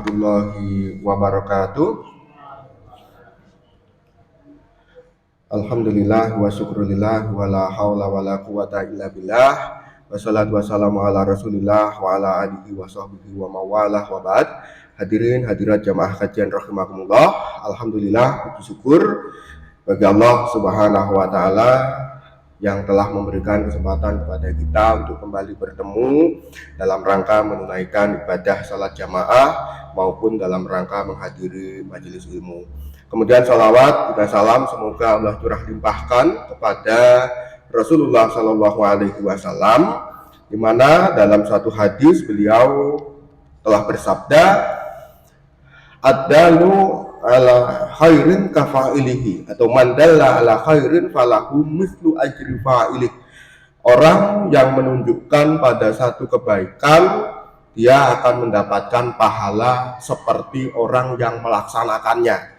warahmatullahi wabarakatuh. Alhamdulillah wa syukurillah wa la hawla wa la quwata illa billah. Wassalatu wassalamu ala rasulillah wa ala alihi wa sahbihi wa mawalah wa ba'd. Hadirin hadirat jamaah kajian rahimakumullah. Alhamdulillah, puji syukur bagi Allah subhanahu wa ta'ala yang telah memberikan kesempatan kepada kita untuk kembali bertemu dalam rangka menunaikan ibadah salat jamaah maupun dalam rangka menghadiri majelis ilmu. Kemudian salawat dan salam semoga Allah curah limpahkan kepada Rasulullah Shallallahu Alaihi Wasallam, di mana dalam satu hadis beliau telah bersabda, "Adalu ala khairin kafa'ilihi," atau mandalla ala khairin falahu mislu ajri fa'ilih. Orang yang menunjukkan pada satu kebaikan, dia akan mendapatkan pahala seperti orang yang melaksanakannya.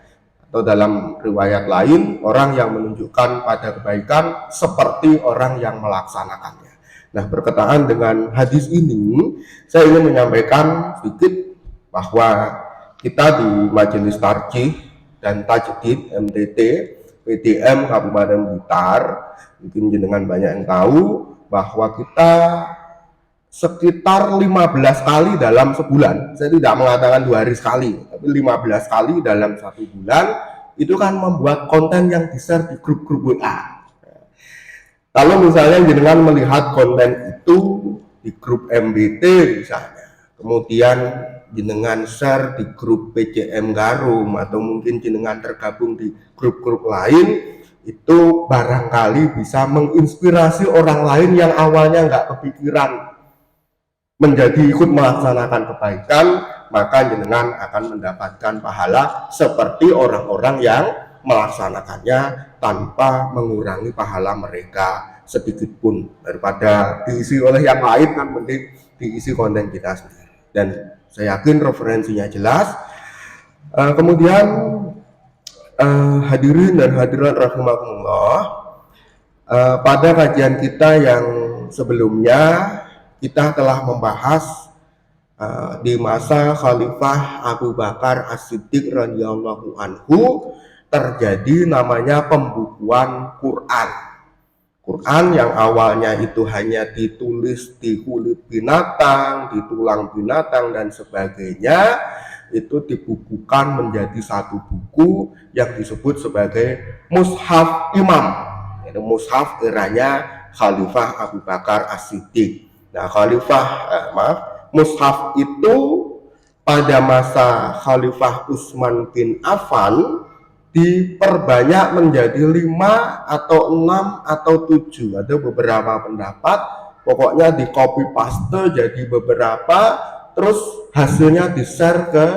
Atau dalam riwayat lain, orang yang menunjukkan pada kebaikan seperti orang yang melaksanakannya. Nah, berkenaan dengan hadis ini, saya ingin menyampaikan sedikit bahwa kita di Majelis Tarjih dan Tajdid MTT PTM Kabupaten Blitar, mungkin jenengan banyak yang tahu bahwa kita sekitar 15 kali dalam sebulan. Saya tidak mengatakan 2 hari sekali, tapi 15 kali dalam 1 bulan itu kan membuat konten yang di-share di grup-grup WA. Kalau misalnya jenengan melihat konten itu di grup MBT misalnya, kemudian jenengan share di grup PCM Garum, atau mungkin jenengan tergabung di grup-grup lain, itu barangkali bisa menginspirasi orang lain yang awalnya nggak kepikiran menjadi ikut melaksanakan kebaikan, maka jenengan akan mendapatkan pahala seperti orang-orang yang melaksanakannya tanpa mengurangi pahala mereka sedikit pun. Daripada diisi oleh yang lain, kan mending diisi konten kita sendiri. Dan saya yakin referensinya jelas. Kemudian hadirin dan hadirat rahimakumullah, pada kajian kita yang sebelumnya kita telah membahas di masa Khalifah Abu Bakar As-Siddiq radhiyallahu anhu terjadi namanya pembukuan Quran. Quran yang awalnya itu hanya ditulis di kulit binatang, di tulang binatang dan sebagainya, itu dibukukan menjadi satu buku yang disebut sebagai Mushaf Imam. Itu mushaf eranya Khalifah Abu Bakar As-Siddiq. Nah, mushaf itu pada masa Khalifah Utsman bin Affan diperbanyak menjadi 5 atau 6 atau 7, ada beberapa pendapat, pokoknya di copy paste jadi beberapa, terus hasilnya di-share ke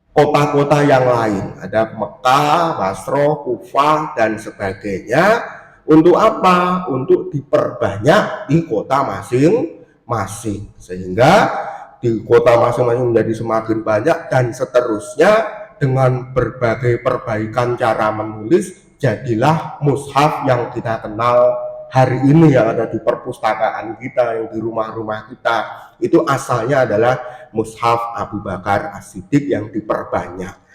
kota-kota yang lain, ada Mekah, Basra, Kufah dan sebagainya. Untuk apa? Untuk diperbanyak di kota masing-masing, sehingga di kota masing-masing menjadi semakin banyak, dan seterusnya dengan berbagai perbaikan cara menulis, jadilah mushaf yang kita kenal hari ini yang ada di perpustakaan kita, yang di rumah-rumah kita. Itu asalnya adalah mushaf Abu Bakar As-Siddiq yang diperbanyak.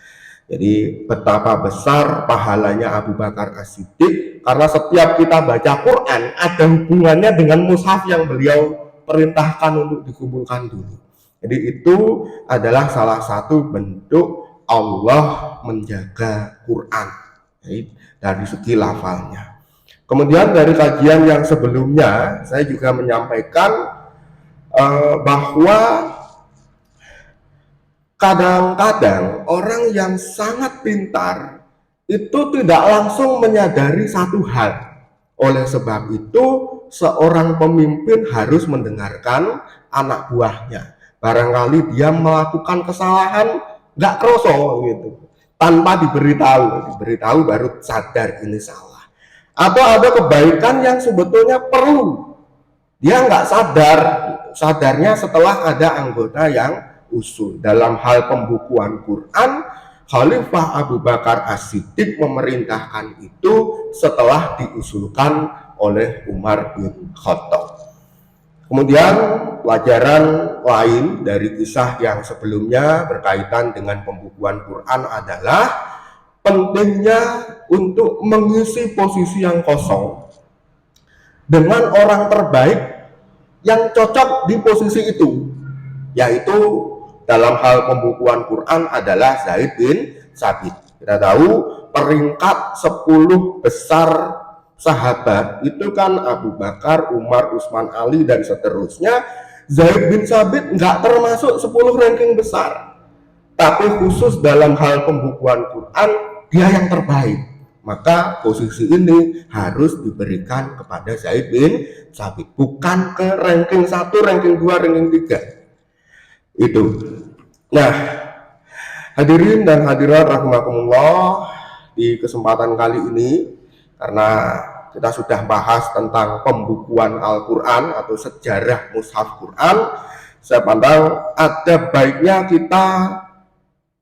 Jadi betapa besar pahalanya Abu Bakar As-Siddiq, karena setiap kita baca Quran ada hubungannya dengan mushaf yang beliau perintahkan untuk dikumpulkan dulu. Jadi itu adalah salah satu bentuk Allah menjaga Quran, dari segi lafalnya. Kemudian dari kajian yang sebelumnya saya juga menyampaikan bahwa kadang-kadang orang yang sangat pintar itu tidak langsung menyadari satu hal. Oleh sebab itu seorang pemimpin harus mendengarkan anak buahnya. Barangkali dia melakukan kesalahan nggak kroso gitu, tanpa diberitahu baru sadar ini salah. Atau ada kebaikan yang sebetulnya perlu, dia nggak sadar, sadarnya setelah ada anggota yang usul. Dalam hal pembukuan Quran, Khalifah Abu Bakar As-Siddiq memerintahkan itu setelah diusulkan oleh Umar bin Khattab. Kemudian pelajaran lain dari kisah yang sebelumnya berkaitan dengan pembukuan Quran adalah pentingnya untuk mengisi posisi yang kosong dengan orang terbaik yang cocok di posisi itu, yaitu dalam hal pembukuan Quran adalah Zaid bin Tsabit. Kita tahu peringkat 10 besar sahabat itu kan Abu Bakar, Umar, Utsman, Ali dan seterusnya. Zaid bin Tsabit nggak termasuk 10 ranking besar, tapi khusus dalam hal pembukuan Quran dia yang terbaik. Maka posisi ini harus diberikan kepada Zaid bin Tsabit, bukan ke ranking 1, ranking 2, ranking 3. Itu. Nah, hadirin dan hadirat rahimakumullah, di kesempatan kali ini karena kita sudah bahas tentang pembukuan Al-Quran atau sejarah mushaf Quran, saya pandang ada baiknya kita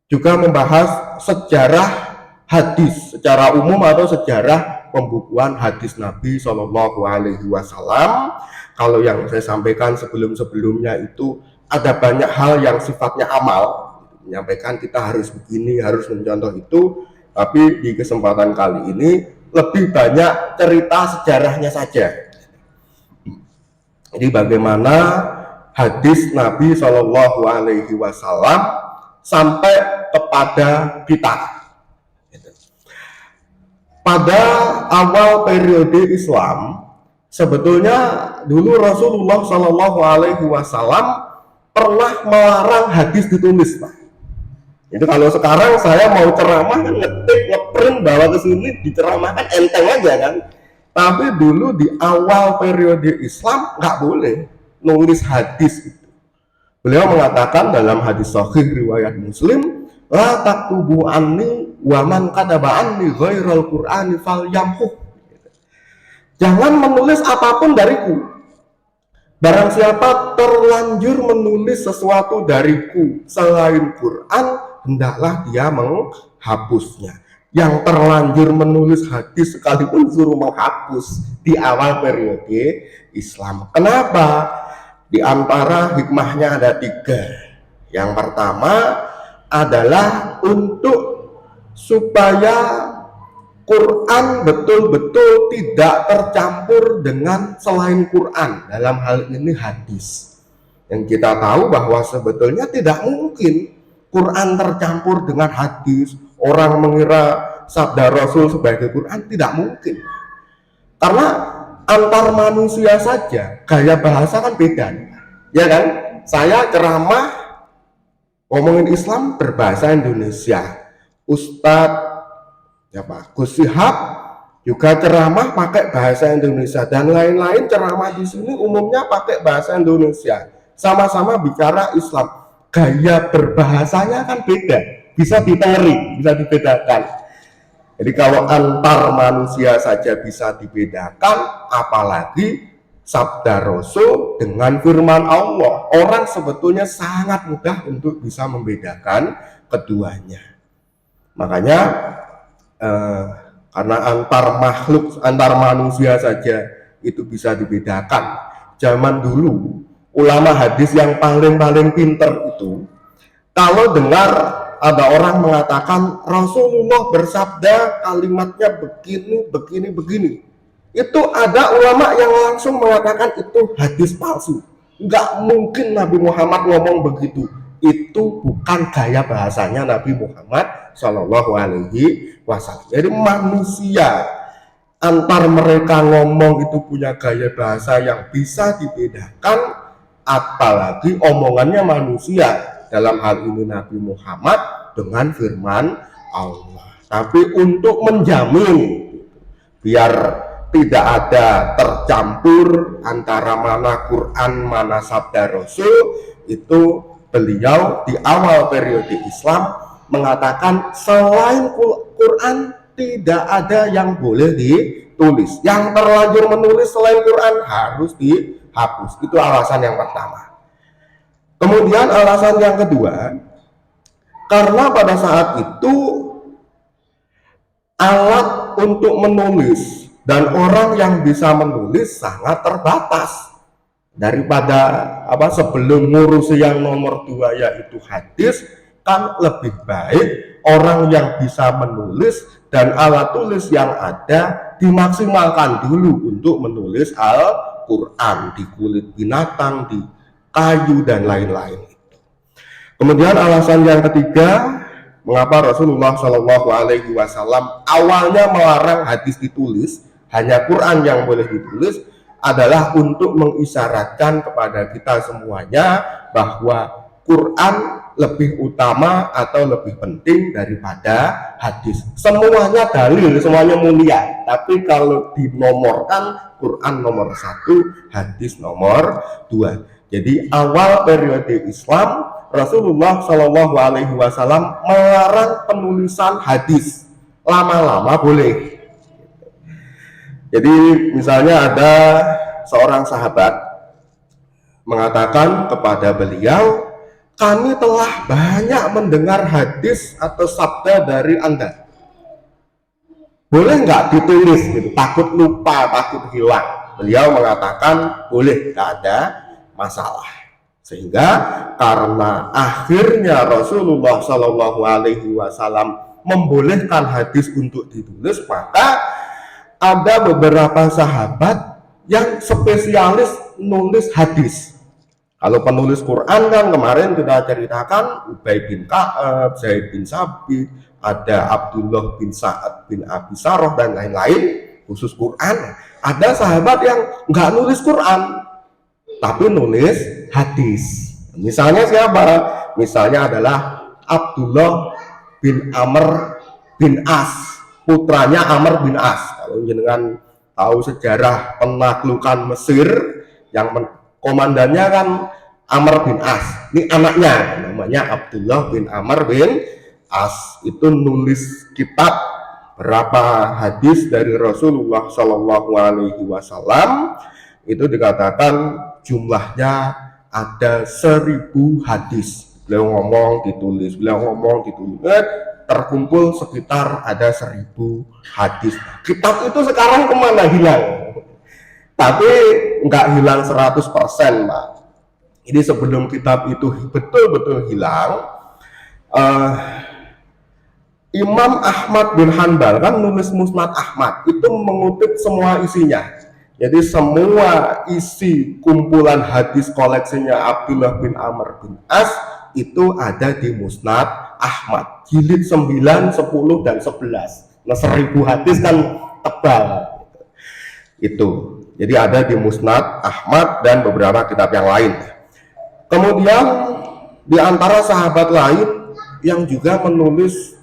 juga membahas sejarah hadis secara umum atau sejarah pembukuan hadis Nabi Shallallahu Alaihi Wasallam. Kalau yang saya sampaikan sebelum-sebelumnya itu ada banyak hal yang sifatnya amal, menyampaikan kita harus begini, harus mencontoh itu, tapi di kesempatan kali ini lebih banyak cerita sejarahnya saja. Jadi bagaimana hadis Nabi Shallallahu Alaihi Wasallam sampai kepada kita. Pada awal periode Islam, sebetulnya dulu Rasulullah Shallallahu Alaihi Wasallam pernah melarang hadis ditulis, Pak. Itu kalau sekarang saya mau ceramah kan ngetik, ngeprint, bawa ke sini diceramahkan enteng aja kan. Tapi dulu di awal periode Islam nggak boleh nulis hadis itu. Beliau mengatakan dalam hadis sahih riwayat Muslim, la taktubu anni wa man kataba anni ghairal qur'ani falyamhu. Jangan menulis apapun dariku. Barang siapa terlanjur menulis sesuatu dariku selain Quran, hendaklah dia menghapusnya. Yang terlanjur menulis hadis sekalipun suruh menghapus di awal periode Islam. Kenapa? Di antara hikmahnya ada 3. Yang pertama adalah untuk supaya Quran betul-betul tidak tercampur dengan selain Quran, dalam hal ini hadis. Yang kita tahu bahwa sebetulnya tidak mungkin Quran tercampur dengan hadis. Orang mengira sabda Rasul sebagai Quran, tidak mungkin. Karena antar manusia saja gaya bahasa kan beda, ya kan? Saya ceramah ngomongin Islam berbahasa Indonesia, Ustadz Gus Syihab juga ceramah pakai bahasa Indonesia, dan lain-lain ceramah di sini umumnya pakai bahasa Indonesia, sama-sama bicara Islam. Gaya berbahasanya kan beda, bisa ditengeri, bisa dibedakan. Jadi kalau antar manusia saja bisa dibedakan, apalagi sabda Rasul dengan firman Allah. Orang sebetulnya sangat mudah untuk bisa membedakan keduanya. Makanya karena antar makhluk, antar manusia saja itu bisa dibedakan. Zaman dulu ulama hadis yang paling pinter itu, kalau dengar ada orang mengatakan Rasulullah bersabda kalimatnya begini, itu ada ulama yang langsung mengatakan itu hadis palsu. Nggak mungkin Nabi Muhammad ngomong begitu. Itu bukan gaya bahasanya Nabi Muhammad Shallallahu Alaihi Wasallam. Jadi manusia antar mereka ngomong itu punya gaya bahasa yang bisa dibedakan, apalagi omongannya manusia, dalam hal ini Nabi Muhammad dengan firman Allah. Tapi untuk menjamin biar tidak ada tercampur antara mana Quran mana sabda Rasul, itu beliau di awal periode Islam mengatakan selain Quran tidak ada yang boleh ditulis. Yang terlanjur menulis selain Quran harus dihapus. Itu alasan yang pertama. Kemudian alasan yang kedua, karena pada saat itu alat untuk menulis dan orang yang bisa menulis sangat terbatas. daripada sebelum ngurusi yang nomor 2 yaitu hadis, kan lebih baik orang yang bisa menulis dan alat tulis yang ada dimaksimalkan dulu untuk menulis Al-Quran di kulit binatang, di kayu dan lain-lain. Kemudian alasan yang ketiga, mengapa Rasulullah Shallallahu Alaihi Wasallam awalnya melarang hadis ditulis, hanya Quran yang boleh ditulis, adalah untuk mengisyaratkan kepada kita semuanya bahwa Quran lebih utama atau lebih penting daripada hadis. Semuanya dalil, semuanya mulia, tapi kalau dinomorkan, Quran nomor 1, hadis nomor 2. Jadi awal periode Islam, Rasulullah Shallallahu Alaihi Wasallam melarang penulisan hadis. Lama-lama boleh. Jadi misalnya ada seorang sahabat mengatakan kepada beliau, kami telah banyak mendengar hadis atau sabda dari Anda. Boleh nggak ditulis gitu? Takut lupa, takut hilang. Beliau mengatakan boleh, nggak ada masalah. Sehingga karena akhirnya Rasulullah Shallallahu Alaihi Wasallam membolehkan hadis untuk ditulis, maka ada beberapa sahabat yang spesialis nulis hadis. Kalau penulis Quran kan kemarin kita ceritakan Ubay bin Ka'ab, Zaid bin Sabit, ada Abdullah bin Sa'ad bin Abi Sarah dan lain-lain. Khusus Quran, ada sahabat yang nggak nulis Quran tapi nulis hadis. Misalnya siapa? Misalnya adalah Abdullah bin Amr bin As, putranya Amr bin As. Kalau jenengan tahu sejarah penaklukan Mesir, yang komandannya kan Amr bin As. Ini anaknya, namanya Abdullah bin Amr bin As. Itu nulis kitab berapa hadis dari Rasulullah Shallallahu Alaihi Wasallam. Itu dikatakan jumlahnya ada 1000 hadis. Beliau ngomong ditulis, beliau ngomong ditulis, terkumpul sekitar ada 1000 hadis. Kitab itu sekarang kemana hilang? Tapi nggak hilang 100%, Pak. Ini sebelum kitab itu betul-betul hilang, Imam Ahmad bin Hanbal kan nulis Musnad Ahmad, itu mengutip semua isinya. Jadi semua isi kumpulan hadis koleksinya Abdullah bin Amr bin As itu ada di Musnad Ahmad, jilid 9, 10, dan 11. Nah 1000 hadis kan tebal itu. Jadi ada di Musnad Ahmad dan beberapa kitab yang lain. Kemudian di antara sahabat lain yang juga menulis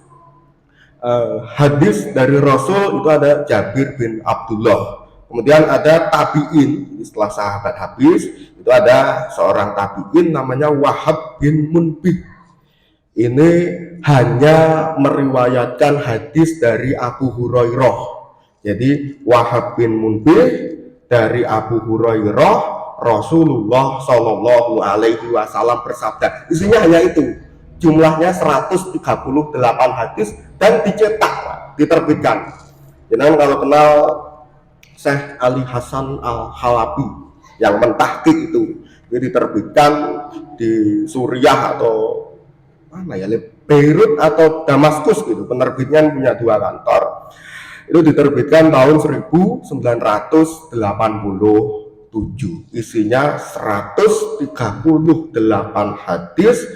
hadis dari Rasul itu ada Jabir bin Abdullah. Kemudian ada tabi'in, setelah sahabat habis, itu ada seorang tabi'in namanya Wahab bin Munbih. Ini hanya meriwayatkan hadis dari Abu Hurairah. Jadi Wahab bin Munbih dari Abu Hurairah, Rasulullah Shallallahu Alaihi Wasallam bersabda. Isinya hanya itu, jumlahnya 138 hadis dan dicetak, diterbitkan. Jadi kalau kenal Syekh Ali Hasan Al-Halabi yang mentahqiq itu diterbitkan di Suriah atau mana ya, Beirut atau Damaskus gitu. Penerbitnya punya 2 kantor. Itu diterbitkan tahun 1987. Isinya 138 hadis.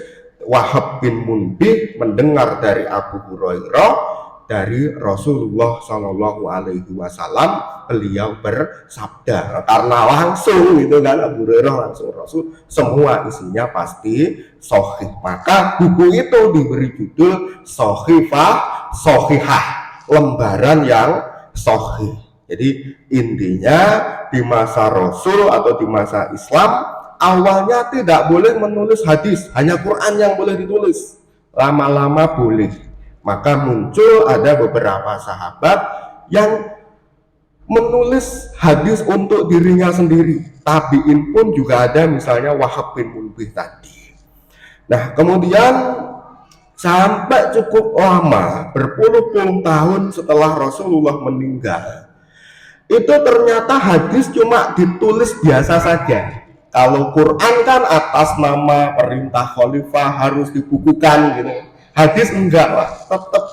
Wahab bin Munbih mendengar dari Abu Hurairah dari Rasulullah Shallallahu Alaihi Wasallam, beliau bersabda. Karena langsung itu kan Abu Hurairah langsung Rasul, semua isinya pasti sahih. Maka buku itu diberi judul Sahihah, lembaran yang sahih. Jadi intinya di masa Rasul atau di masa Islam awalnya tidak boleh menulis hadis, hanya Quran yang boleh ditulis. Lama-lama boleh. Maka muncul ada beberapa sahabat yang menulis hadis untuk dirinya sendiri. Tabi'in pun juga ada, misalnya Wahab bin Munbih tadi. Nah kemudian sampai cukup lama, berpuluh-puluh tahun setelah Rasulullah meninggal, itu ternyata hadis cuma ditulis biasa saja. Kalau Quran kan atas nama perintah khalifah harus dibukukan gitu. Hadis enggak lah, tetap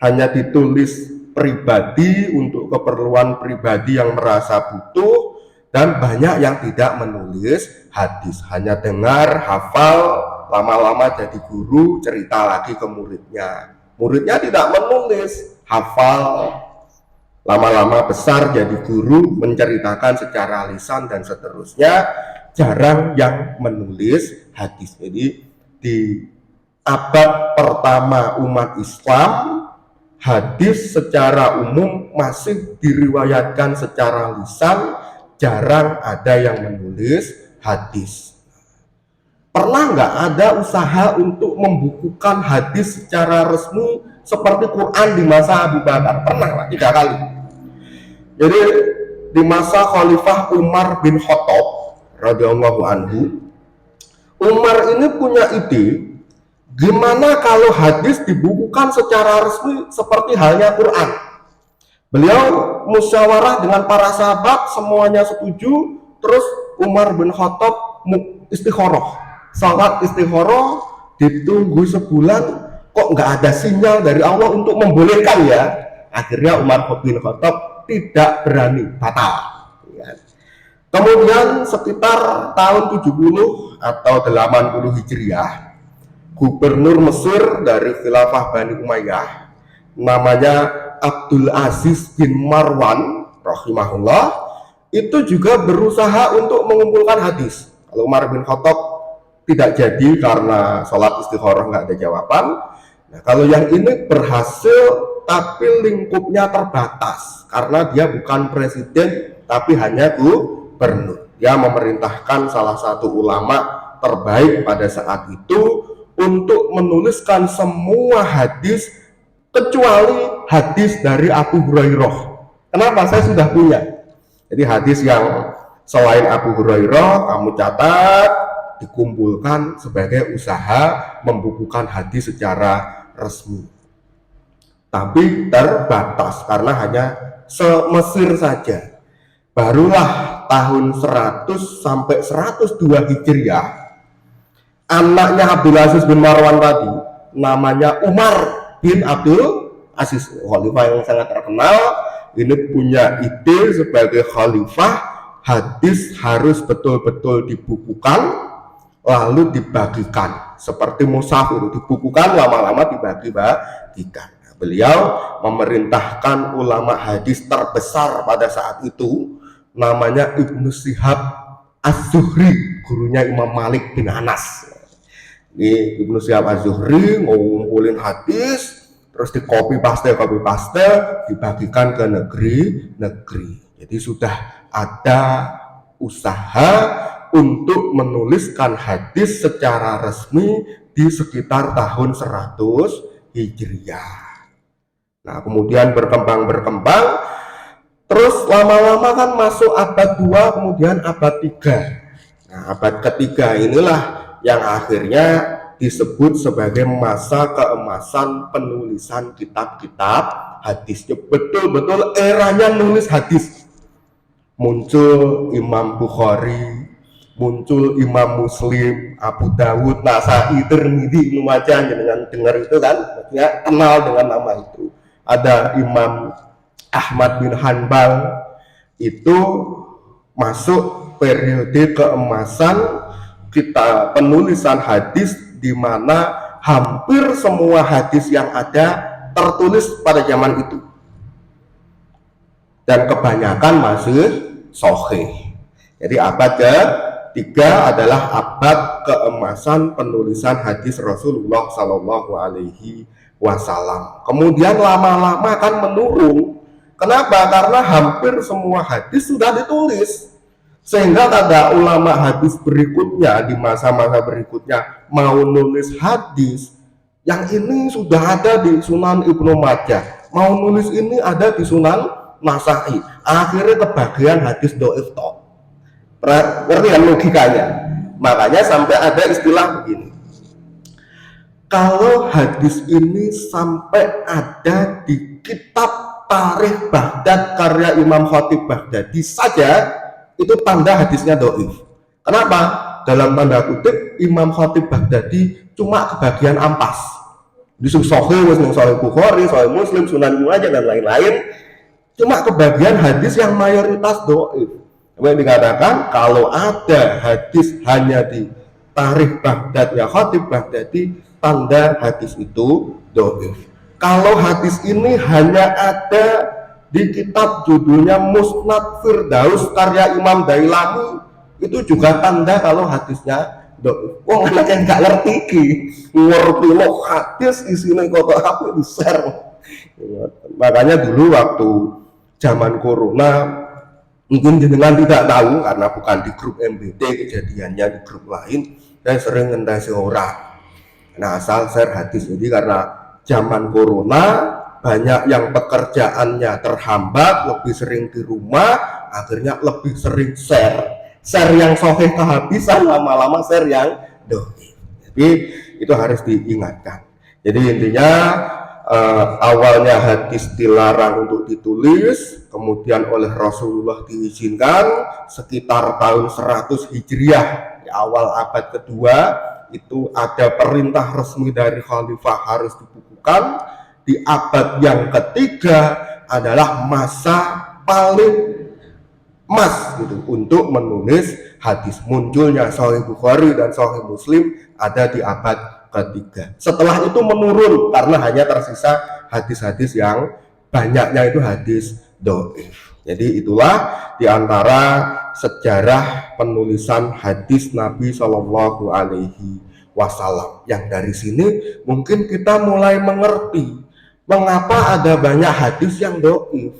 hanya ditulis pribadi untuk keperluan pribadi yang merasa butuh, dan banyak yang tidak menulis hadis, hanya dengar, hafal, lama-lama jadi guru, cerita lagi ke muridnya. Muridnya tidak menulis, hafal, lama-lama besar jadi guru, menceritakan secara lisan dan seterusnya. Jarang yang menulis hadis. Jadi di abad pertama umat Islam, hadis secara umum masih diriwayatkan secara lisan, jarang ada yang menulis hadis. Pernah nggak ada usaha untuk membukukan hadis secara resmi seperti Quran di masa Abu Bakar? Pernah lah, 3 kali. Jadi di masa Khalifah Umar bin Khattab radhiyallahu anhu, Umar ini punya ide, gimana kalau hadis dibukukan secara resmi seperti halnya Quran. Beliau musyawarah dengan para sahabat, semuanya setuju. Terus Umar bin Khattab istikharah, salat istikharah, ditunggu sebulan, kok nggak ada sinyal dari Allah untuk membolehkan ya. Akhirnya Umar bin Khattab tidak berani, batal. Kemudian sekitar tahun 70 atau 80 Hijriah, gubernur Mesir dari khilafah Bani Umayyah, namanya Abdul Aziz bin Marwan rahimahullah, itu juga berusaha untuk mengumpulkan hadis. Kalau Umar bin Khattab tidak jadi karena sholat istikharah nggak ada jawaban. Nah, kalau yang ini berhasil, tapi lingkupnya terbatas karena dia bukan presiden tapi hanya gubernur. Dia memerintahkan salah satu ulama terbaik pada saat itu untuk menuliskan semua hadis kecuali hadis dari Abu Hurairah. Kenapa? Saya sudah punya. Jadi hadis yang selain Abu Hurairah kamu catat, dikumpulkan sebagai usaha membukukan hadis secara resmi. Tapi terbatas karena hanya se-Mesir saja. Barulah tahun 100 sampai 102 Hijriah, anaknya Abdul Aziz bin Marwan tadi, namanya Umar bin Abdul Aziz, khalifah yang sangat terkenal, ini punya ide sebagai khalifah, hadis harus betul-betul dibukukan lalu dibagikan seperti mushaf, dibukukan lama-lama dibagi-bagikan. Beliau memerintahkan ulama hadis terbesar pada saat itu, namanya Ibnu Syihab Az-Zuhri, gurunya Imam Malik bin Anas. Ini Ibnu Syihab Az-Zuhri ngumpulin hadis, terus di copy paste, dibagikan ke negeri-negeri. Jadi sudah ada usaha untuk menuliskan hadis secara resmi di sekitar tahun 100 Hijriah. Nah, kemudian berkembang, terus lama-lama kan masuk abad 2, kemudian abad 3. Nah, abad ketiga inilah yang akhirnya disebut sebagai masa keemasan penulisan kitab-kitab hadis. Betul-betul eranya nulis hadis. Muncul Imam Bukhari, muncul Imam Muslim, Abu Dawud, Nasai, Tirmidzi, Ibnu Majah, dengan dengar itu kan, maksudnya kenal dengan nama itu. Ada Imam Ahmad bin Hanbal, itu masuk periode keemasan kita penulisan hadis, di mana hampir semua hadis yang ada tertulis pada zaman itu, dan kebanyakan masih sahih. Jadi abad ketiga adalah abad keemasan penulisan hadis Rasulullah Shallallahu Alaihi Wasallam. Kemudian lama-lama akan menurun. Kenapa? Karena hampir semua hadis sudah ditulis, sehingga ada ulama hadis berikutnya di masa-masa berikutnya mau nulis hadis yang ini sudah ada di Sunan Ibnu Majah, mau nulis ini ada di Sunan Nasai, akhirnya kebagian hadis dhaif toh. Ngerti kan logikanya? Makanya sampai ada istilah begini, kalau hadis ini sampai ada di kitab Tarikh Baghdad karya Imam Khatib Baghdadi saja, itu tanda hadisnya dhaif. Kenapa? Dalam tanda kutip Imam Khatib Baghdadi cuma kebagian ampas. Di Sahih Muslim, Sahih Bukhari, Sahih Muslim, Sunan Majah dan lain-lain, cuma kebagian hadis yang mayoritas dhaif. Yang dikatakan kalau ada hadis hanya di Tarikh Baghdad ya Khatib Baghdadi, tanda hadis itu dhaif. Kalau hadis ini hanya ada di kitab judulnya Musnad Firdaus karya Imam Dailami, itu juga tanda kalau hadisnya dhaif. Wong anak yang gak ngerti iki, ngerti lo hadis isinya kota apa di share. Makanya dulu waktu zaman corona, mungkin jenengan tidak tahu karena bukan di grup MBT, kejadiannya di grup lain, saya sering ngendasi orang. Nah, asal share hadis ini karena zaman corona banyak yang pekerjaannya terhambat, lebih sering di rumah, akhirnya lebih sering share yang sahih kehabisan, lama-lama share yang dhaif. Jadi itu harus diingatkan. Jadi intinya awalnya hadis dilarang untuk ditulis, kemudian oleh Rasulullah diizinkan sekitar tahun 100 Hijriah, di awal abad kedua itu ada perintah resmi dari khalifah harus dibukukan. Di abad yang ketiga adalah masa paling emas gitu untuk menulis hadis. Munculnya Sahih Bukhari dan Sahih Muslim ada di abad ketiga. Setelah itu menurun karena hanya tersisa hadis-hadis yang banyaknya itu hadis dhaif. Jadi itulah diantara sejarah penulisan hadis Nabi Shallallahu Alaihi Wasallam. Yang dari sini mungkin kita mulai mengerti mengapa ada banyak hadis yang dhaif.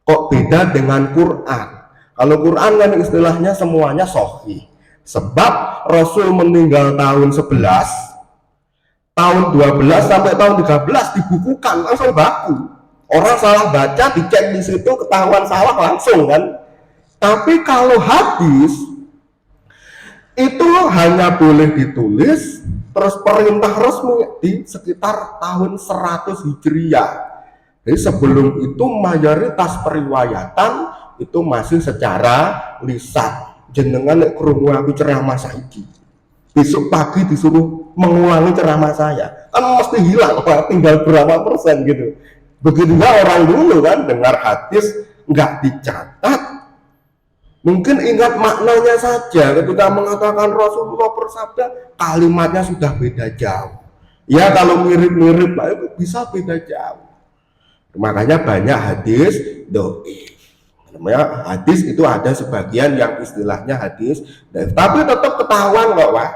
Kok beda dengan Quran? Kalau Quran kan istilahnya semuanya sahih. Sebab Rasul meninggal tahun 11, tahun 12 sampai tahun 13 dibukukan langsung baku. Orang salah baca dicek di situ ketahuan salah langsung kan. Tapi kalau hadis itu hanya boleh ditulis terus perintah resmi di sekitar tahun 100 Hijriah. Jadi sebelum itu mayoritas periwayatan itu masih secara lisan. Jenengan nek krungu aku ceramah saiki, besok pagi disuruh mengulangi ceramah saya, kan mesti hilang, tinggal berapa persen gitu. Begitu orang dulu kan dengar hadis nggak dicatat, mungkin ingat maknanya saja. Ketika mengatakan Rasulullah bersabda, kalimatnya sudah beda jauh. Ya kalau mirip-mirip bisa beda jauh. Makanya banyak hadis dhaif. Namanya hadis itu ada sebagian yang istilahnya hadis dhaif, tapi tetap ketahuan kok, Pak.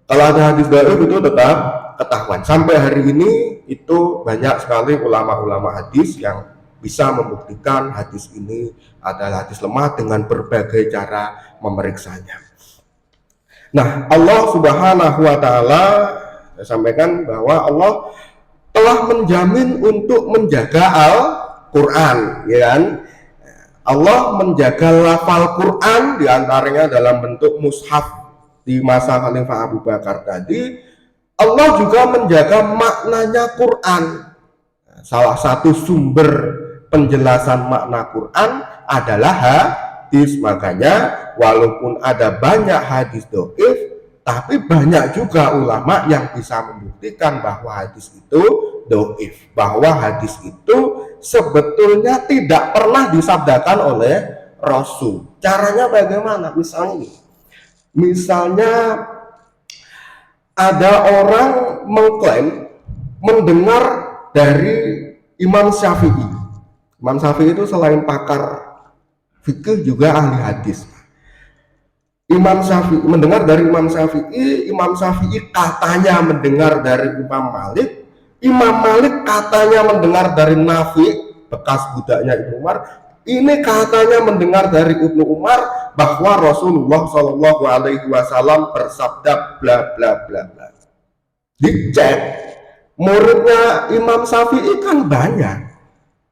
Kalau ada hadis dhaif itu tetap ketahuan. Sampai hari ini itu banyak sekali ulama-ulama hadis yang bisa membuktikan hadis ini adalah hadis lemah dengan berbagai cara memeriksanya. Nah, Allah Subhanahu wa taala, saya sampaikan bahwa Allah telah menjamin untuk menjaga Al-Qur'an, ya kan? Allah menjaga lafal Quran diantaranya dalam bentuk mushaf di masa Khalifah Abu Bakar tadi. Allah juga menjaga maknanya Quran. Salah satu sumber penjelasan makna Quran adalah hadis. Makanya walaupun ada banyak hadis dhaif, tapi banyak juga ulama yang bisa membuktikan bahwa hadis itu dhaif, bahwa hadis itu sebetulnya tidak pernah disabdakan oleh Rasul. Caranya bagaimana? Misalnya ada orang mengklaim mendengar dari Imam Syafi'i. Imam Syafi'i itu selain pakar fikih juga ahli hadis. Imam Syafi'i mendengar dari Imam Syafi'i katanya mendengar dari Imam Malik, Imam Malik katanya mendengar dari Nafi, bekas budaknya Ibnu Umar, ini katanya mendengar dari Ibnu Umar bahwa Rasulullah Shallallahu Alaihi Wasallam bersabda bla bla bla bla. Dicek, muridnya Imam Syafi'i kan banyak.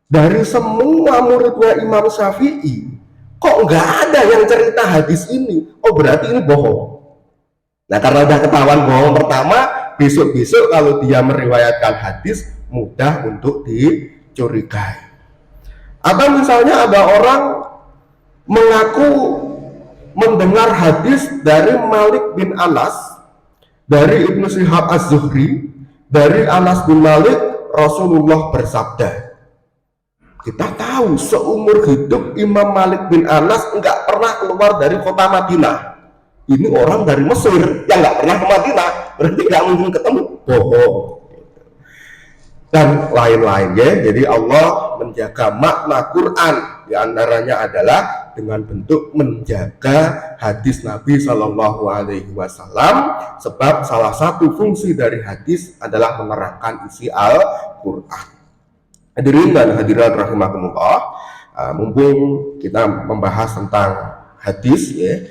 Dari semua muridnya Imam Syafi'i, kok nggak ada yang cerita hadis ini? Oh berarti ini bohong. Nah karena udah ketahuan bohong pertama, besok-besok kalau dia meriwayatkan hadis mudah untuk dicurigai. Atau misalnya ada orang mengaku mendengar hadis dari Malik bin Anas, dari Ibnu Syihab Az-Zuhri, dari Anas bin Malik, Rasulullah bersabda. Kita tahu seumur hidup Imam Malik bin Anas enggak pernah keluar dari kota Madinah. Ini orang dari Mesir yang enggak pernah ke Madinah, berarti enggak mungkin ketemu. Bohong. Dan lain-lain ya. Jadi Allah menjaga makna Quran, diantaranya adalah dengan bentuk menjaga hadis Nabi Shallallahu Alaihi Wasallam, sebab salah satu fungsi dari hadis adalah menerangkan isi Al-Quran. Hadirin dan hadirat rahimakumullah, mumpung kita membahas tentang hadis ya,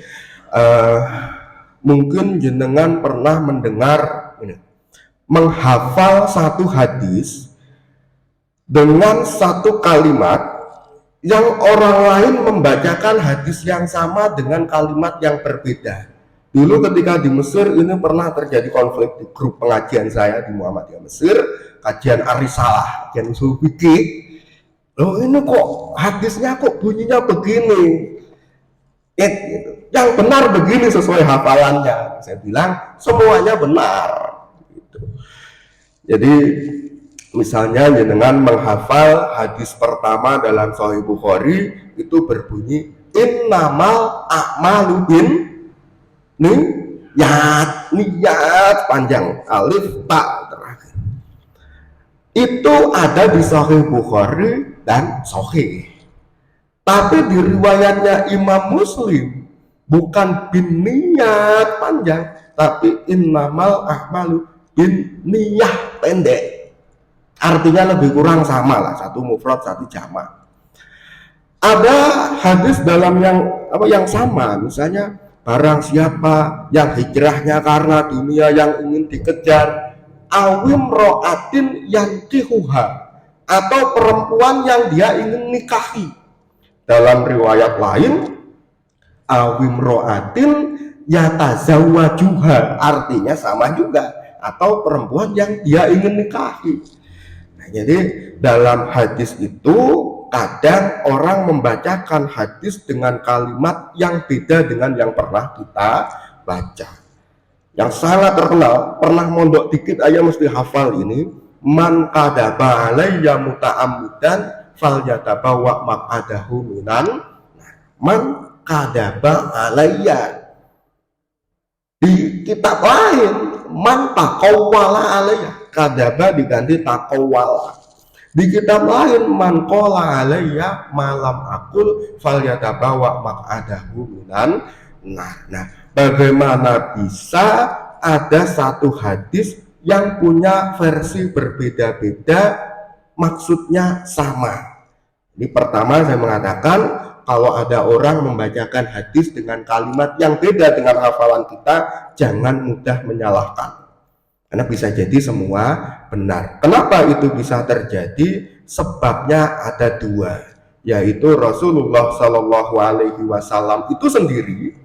mungkin jenengan pernah mendengar ini, menghafal satu hadis dengan satu kalimat yang orang lain membacakan hadis yang sama dengan kalimat yang berbeda. Dulu ketika di Mesir ini pernah terjadi konflik di grup pengajian saya di Muhammadiyah Mesir, kajian Arisalah, kajian usul fikih. Loh ini kok hadisnya kok bunyinya begini? Gitu. Yang benar begini sesuai hafalannya. Saya bilang semuanya benar. Gitu. Jadi misalnya dengan menghafal hadis pertama dalam Sahih Bukhari itu berbunyi innamal a'malu bin niyat panjang alif ta terakhir. Itu ada di Sahih Bukhari dan Sahih. Tapi di riwayatnya Imam Muslim bukan bin niyat panjang, tapi innamal a'malu bin niyah pendek. Artinya lebih kurang sama lah, satu mufrad satu jamak. Ada hadis dalam yang sama, misalnya barang siapa yang hijrahnya karena dunia yang ingin dikejar, awim ro'atin yankihuha, atau perempuan yang dia ingin nikahi. Dalam riwayat lain, awim ro'atin yatazawajuha, artinya sama juga, atau perempuan yang dia ingin nikahi. Jadi dalam hadis itu kadang orang membacakan hadis dengan kalimat yang beda dengan yang pernah kita baca. Yang sangat terkenal, pernah mondok dikit aja mesti hafal ini, man kadaba alayya muta'ammidan falyatabawa maq'adahu minan. Man kadaba alayya. Di kitab lain man taqawwala alayya, kadaba diganti taqawwala. Di kitab lain man qala alayya malam akul falyatabawa maq'adahu minan. Nah, bagaimana bisa ada satu hadis yang punya versi berbeda-beda maksudnya sama? Ini pertama saya mengatakan, kalau ada orang membacakan hadis dengan kalimat yang beda dengan hafalan kita, jangan mudah menyalahkan. Karena bisa jadi semua benar. Kenapa itu bisa terjadi? Sebabnya ada dua, yaitu Rasulullah Shallallahu Alaihi Wasallam itu sendiri,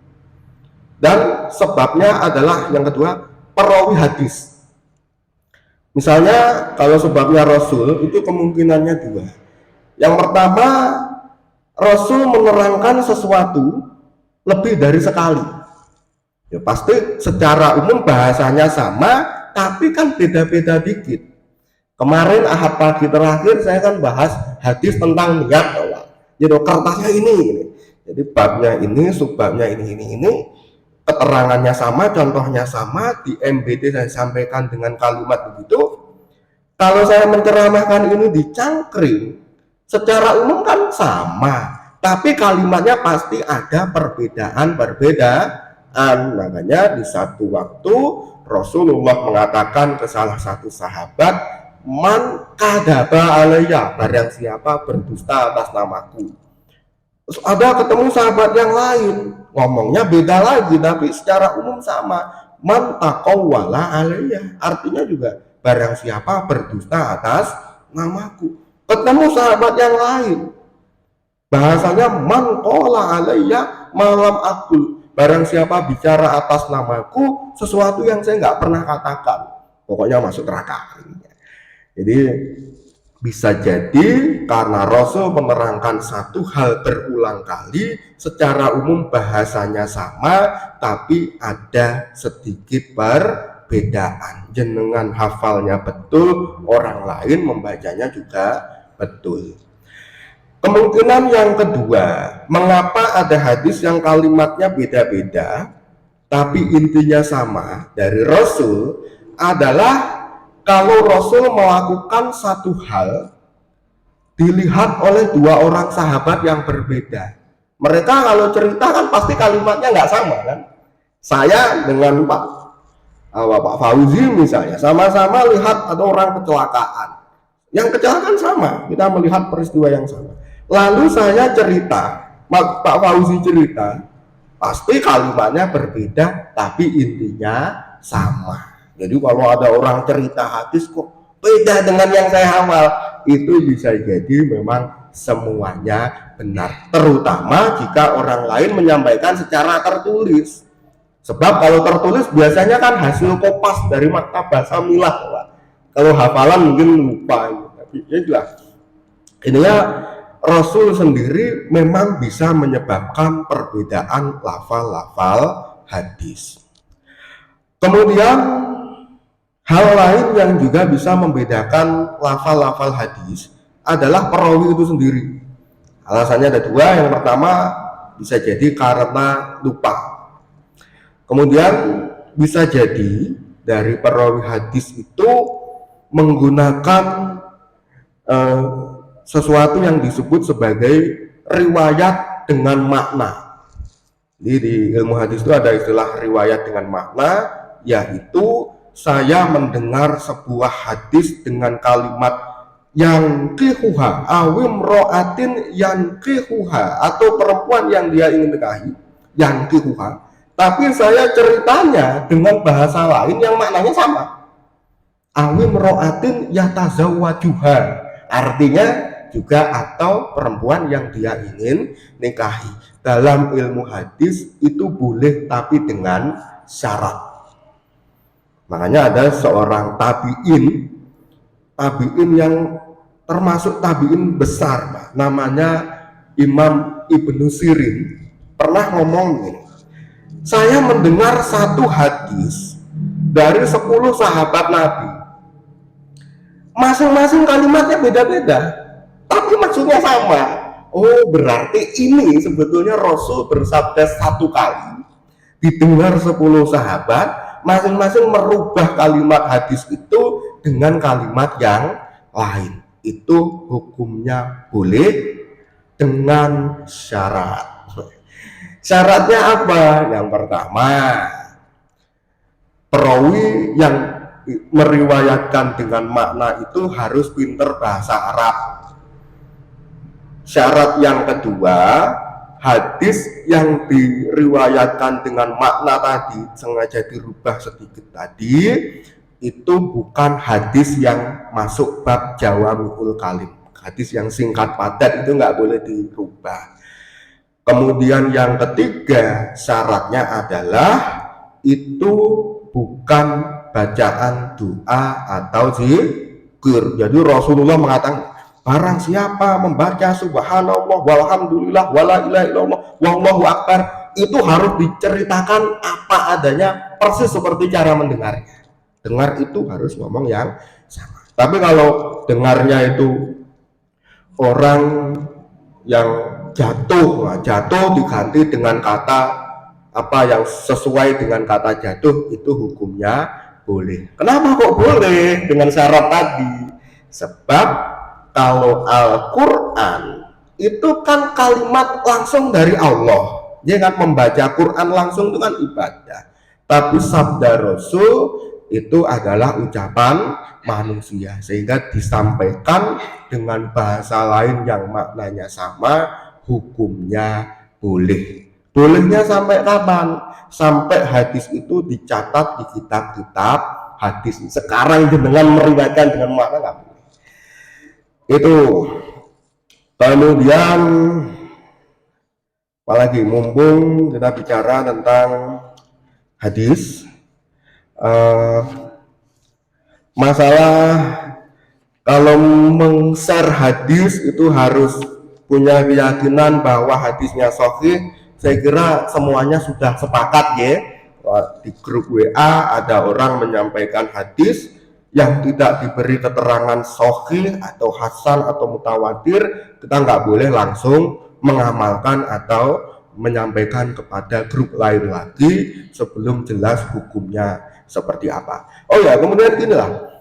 dan sebabnya adalah yang kedua, perawi hadis. Misalnya kalau sebabnya Rasul itu kemungkinannya dua. Yang pertama, Rasul menerangkan sesuatu lebih dari sekali. Ya pasti secara umum bahasanya sama, tapi kan beda-beda dikit. Kemarin Ahad pagi terakhir saya kan bahas hadis tentang niat awal. Jadi kertasnya ini. Jadi babnya ini, subbabnya ini. Keterangannya sama, contohnya sama, di MBT saya sampaikan dengan kalimat begitu. Kalau saya menceramahkan ini di Cangkring, secara umum kan sama, tapi kalimatnya pasti ada perbedaan. Makanya di satu waktu Rasulullah mengatakan ke salah satu sahabat, man kadaba alayya, barang siapa berdusta atas namaku. Terus ada ketemu sahabat yang lain, ngomongnya beda lagi, tapi secara umum sama, man taqawwala alayya, artinya juga barang siapa berdusta atas namaku. Ketemu sahabat yang lain, bahasanya man qala alayya malam akul, barang siapa bicara atas namaku sesuatu yang saya nggak pernah katakan, pokoknya masuk neraka. Jadi Bisa jadi karena Rasul menerangkan satu hal berulang kali, secara umum bahasanya sama, tapi ada sedikit perbedaan. Jenengan hafalnya betul, orang lain membacanya juga betul. Kemungkinan yang kedua, mengapa ada hadis yang kalimatnya beda-beda, tapi intinya sama dari Rasul adalah kalau Rasul melakukan satu hal dilihat oleh dua orang sahabat yang berbeda. Mereka kalau cerita kan pasti kalimatnya nggak sama kan. Saya dengan Pak Fauzi misalnya sama-sama lihat ada orang kecelakaan. Yang kecelakaan sama, kita melihat peristiwa yang sama. Lalu saya cerita, Pak Fauzi cerita, pasti kalimatnya berbeda tapi intinya sama. Jadi kalau ada orang cerita hadis kok beda dengan yang saya hafal, itu bisa jadi memang semuanya benar, terutama jika orang lain menyampaikan secara tertulis. Sebab kalau tertulis biasanya kan hasil kopas dari maktabah samilah, Pak. Kalau hafalan mungkin lupa, tapi ya jelas. Ininya Rasul sendiri memang bisa menyebabkan perbedaan lafal-lafal hadis. Kemudian hal lain yang juga bisa membedakan lafal-lafal hadis adalah perawi itu sendiri. Alasannya ada dua. Yang pertama bisa jadi karena lupa. Kemudian bisa jadi dari perawi hadis itu menggunakan sesuatu yang disebut sebagai riwayat dengan makna. Jadi di ilmu hadis itu ada istilah riwayat dengan makna, yaitu saya mendengar sebuah hadis dengan kalimat yang kihuha awim ro'atin yang kihuha, atau perempuan yang dia ingin nikahi yang kihuha, tapi saya ceritanya dengan bahasa lain yang maknanya sama, awim ro'atin yatazawwajuha, artinya juga atau perempuan yang dia ingin nikahi. Dalam ilmu hadis itu boleh tapi dengan syarat. Makanya ada seorang tabi'in yang termasuk tabi'in besar, Pak. Namanya Imam Ibnu Sirin, pernah ngomong gini, saya mendengar satu hadis dari 10 sahabat Nabi, masing-masing kalimatnya beda-beda tapi maksudnya sama. Oh, berarti ini sebetulnya Rasul bersabda satu kali, didengar 10 sahabat, masing-masing merubah kalimat hadis itu dengan kalimat yang lain. Itu hukumnya boleh dengan syarat. Syaratnya apa? Yang pertama, perawi yang meriwayatkan dengan makna itu harus pinter bahasa Arab. Syarat yang kedua, hadis yang diriwayatkan dengan makna tadi sengaja dirubah sedikit tadi itu bukan hadis yang masuk bab jawami'ul kalim, hadis yang singkat padat itu nggak boleh dirubah. Kemudian yang ketiga, syaratnya adalah itu bukan bacaan doa atau zikir. Jadi Rasulullah mengatakan, barang siapa membaca subhanallah walhamdulillah wala ilaha illallah wallahu akbar, itu harus diceritakan apa adanya, persis seperti cara mendengarnya. Dengar itu harus ngomong yang sama. Tapi kalau dengarnya itu orang yang jatuh diganti dengan kata apa yang sesuai dengan kata jatuh, itu hukumnya boleh. Kenapa kok boleh dengan syarat tadi? Sebab kalau Al-Quran itu kan kalimat langsung dari Allah, dia kan membaca Quran langsung itu kan ibadah. Tapi sabda Rasul itu adalah ucapan manusia, sehingga disampaikan dengan bahasa lain yang maknanya sama, hukumnya boleh. Bolehnya sampai kapan? Sampai hadis itu dicatat di kitab-kitab hadis. Sekarang dengan meriwayatkan dengan makna nggak boleh. Itu. Kemudian apalagi, mumpung kita bicara tentang hadis, masalah Kalau meng-share hadis itu harus punya keyakinan bahwa hadisnya sahih. Saya kira semuanya sudah sepakat ya. Di grup WA ada orang menyampaikan hadis yang tidak diberi keterangan sahih atau hasan atau mutawatir, kita nggak boleh langsung mengamalkan atau menyampaikan kepada grup lain lagi sebelum jelas hukumnya seperti apa. Oh ya, kemudian inilah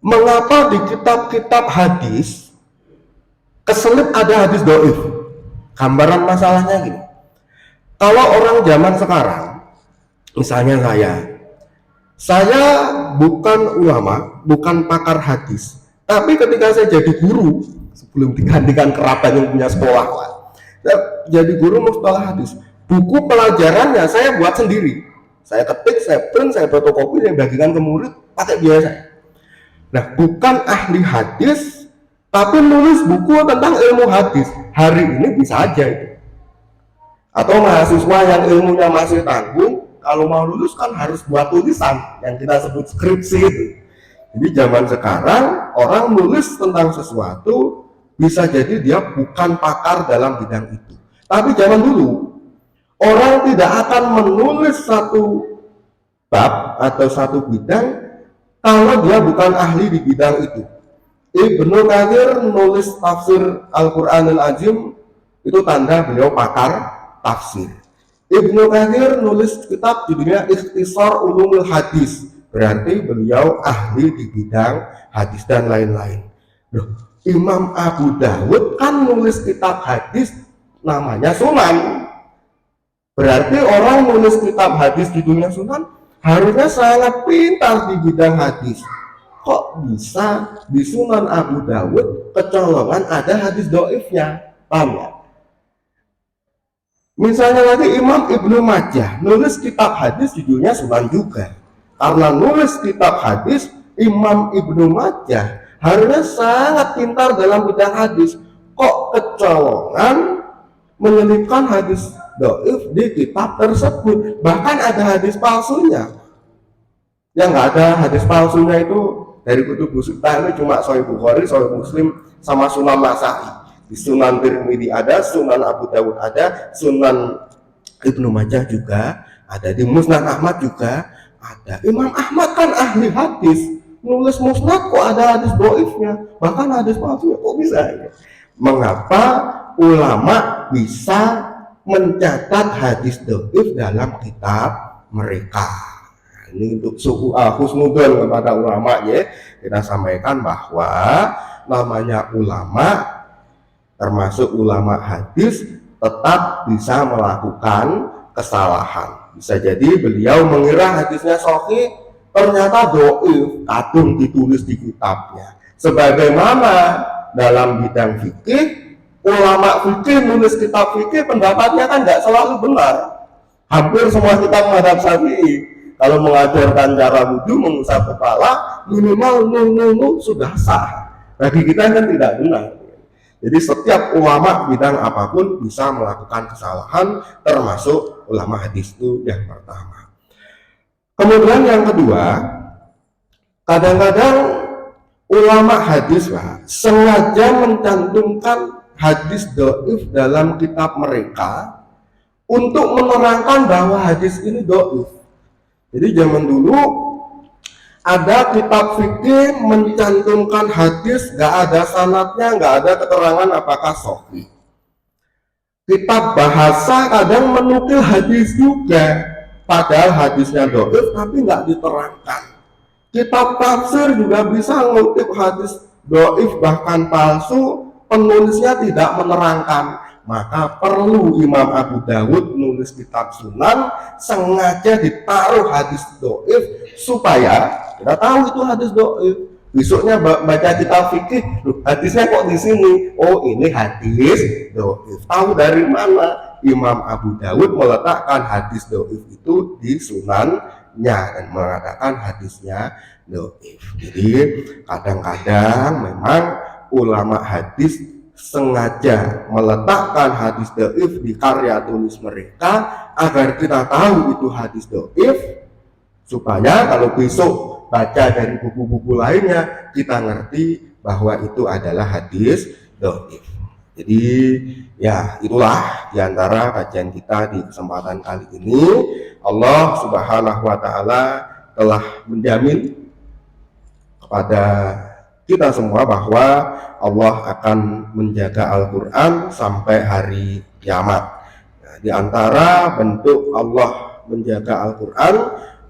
mengapa di kitab-kitab hadis keselip ada hadis doif. Gambaran masalahnya gini, kalau orang zaman sekarang, misalnya saya bukan ulama, bukan pakar hadis, tapi ketika saya jadi guru, sebelum digantikan kerabat yang punya sekolah, saya jadi guru mustalah hadis, buku pelajarannya saya buat sendiri, saya ketik, saya print, saya fotokopi, saya bagikan ke murid pakai biaya saya. Nah, bukan ahli hadis, tapi nulis buku tentang ilmu hadis. Hari ini bisa aja itu. Atau mahasiswa yang ilmunya masih tanggung, kalau mau lulus kan harus buat tulisan yang kita sebut skripsi itu. Jadi zaman sekarang orang nulis tentang sesuatu bisa jadi dia bukan pakar dalam bidang itu. Tapi zaman dulu orang tidak akan menulis satu bab atau satu bidang kalau dia bukan ahli di bidang itu. Ibnu Katsir nulis tafsir Al-Qur'anul Azim, itu tanda beliau pakar tafsir. Ibnu Katsir nulis kitab judulnya Ikhtisar Ulumul Hadis, berarti beliau ahli di bidang hadis dan lain-lain. Imam Abu Dawud kan nulis kitab hadis namanya Sunan, berarti orang nulis kitab hadis judulnya Sunan harusnya sangat pintar di bidang hadis. Kok bisa di Sunan Abu Dawud kecolongan ada hadis doifnya? Paham ya? Misalnya lagi Imam Ibnu Majah nulis kitab hadis judulnya Sunan juga. Karena nulis kitab hadis, Imam Ibnu Majah harusnya sangat pintar dalam bidang hadis. Kok kecolongan menyelipkan hadis doif di kitab tersebut? Bahkan ada hadis palsunya. Yang nggak ada hadis palsunya itu dari kutubus sittah ini cuma Sahih Bukhari, Sahih Muslim, sama Sunan Nasa'i. Di Sunan Tirmidzi ada, Sunan Abu Dawud ada, Sunan Ibnu Majah juga ada, di Musnad Ahmad juga ada. Imam Ahmad kan ahli hadis, nulis musnad kok ada hadis doifnya, bahkan hadis palsunya, kok bisa ya? Mengapa ulama bisa mencatat hadis doif dalam kitab mereka? Ini untuk husnudon kepada ulama ya. Kita sampaikan bahwa namanya ulama, termasuk ulama hadis, tetap bisa melakukan kesalahan. Bisa jadi beliau mengira hadisnya sahih, ternyata doif, kadung ditulis di kitabnya. Sebagaimana dalam bidang fikih, ulama fikih nulis kitab fikih, pendapatnya kan nggak selalu benar. Hampir semua kitab mazhab Syafi'i kalau mengajarkan cara wudhu, mengusap kepala, minimal nul sudah sah. Bagi kita kan tidak benar. Jadi setiap ulama bidang apapun bisa melakukan kesalahan, termasuk ulama hadis, itu yang pertama. Kemudian yang kedua, kadang-kadang ulama hadis sengaja mencantumkan hadis doif dalam kitab mereka untuk menerangkan bahwa hadis ini doif. Jadi zaman dulu ada kitab fikih mencantumkan hadis, gak ada sanadnya, gak ada keterangan apakah sahih. Kitab bahasa kadang menukil hadis juga, padahal hadisnya doif tapi gak diterangkan. Kitab tafsir juga bisa ngutip hadis doif bahkan palsu, penulisnya tidak menerangkan. Maka perlu Imam Abu Dawud nulis kitab Sunan sengaja ditaruh hadis doif supaya kita tahu itu hadis doif. Besoknya baca kitab fikih, hadisnya kok di sini? Oh, ini hadis doif. Tahu dari mana? Imam Abu Dawud meletakkan hadis doif itu di Sunannya dan mengatakan hadisnya doif. Jadi kadang-kadang memang ulama hadis sengaja meletakkan hadis doif di karya tulis mereka agar kita tahu itu hadis doif, supaya kalau besok baca dari buku-buku lainnya kita ngerti bahwa itu adalah hadis dhaif. Jadi ya itulah diantara kajian kita di kesempatan kali ini. Allah Subhanahu wa Ta'ala telah menjamin kepada kita semua bahwa Allah akan menjaga Al-Quran sampai hari kiamat. Nah, di antara bentuk Allah menjaga Al-Quran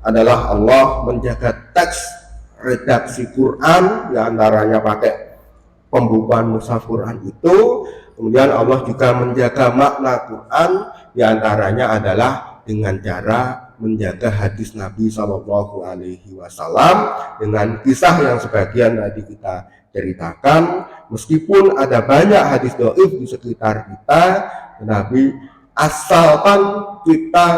adalah Allah menjaga teks redaksi Quran, di antaranya pakai pembukaan mushaf Quran itu. Kemudian Allah juga menjaga makna Quran, di antaranya adalah dengan cara menjaga hadis Nabi Shallallahu Alaihi Wasallam dengan kisah yang sebagian tadi kita ceritakan. Meskipun ada banyak hadis dhaif di sekitar kita, tetapi asalkan kita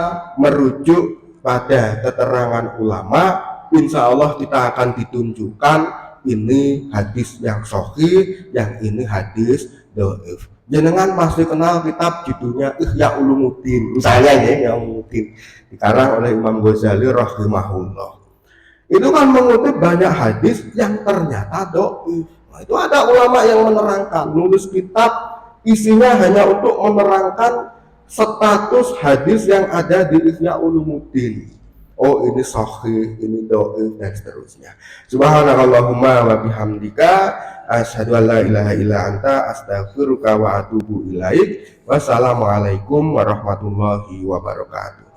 merujuk pada keterangan ulama, insya Allah kita akan ditunjukkan ini hadis yang sahih, yang ini hadis dhaif. Jenengan pasti kenal kitab judulnya Ihya Ulumuddin, misalnya ya, Ihya Ulumuddin dikarang oleh Imam Ghazali rahimahullah. Itu kan mengutip banyak hadis yang ternyata dhaif. Nah, itu ada ulama yang menerangkan, nulis kitab isinya hanya untuk menerangkan status hadis yang ada di Ihya Ulumuddin. Oh, ini sahih, ini dhaif, dan seterusnya. Subhanakallahumma wa bihamdika asyhadu an la ilaha illa anta astaghfiruka wa atubu ilaik. Wassalamualaikum warahmatullahi wabarakatuh.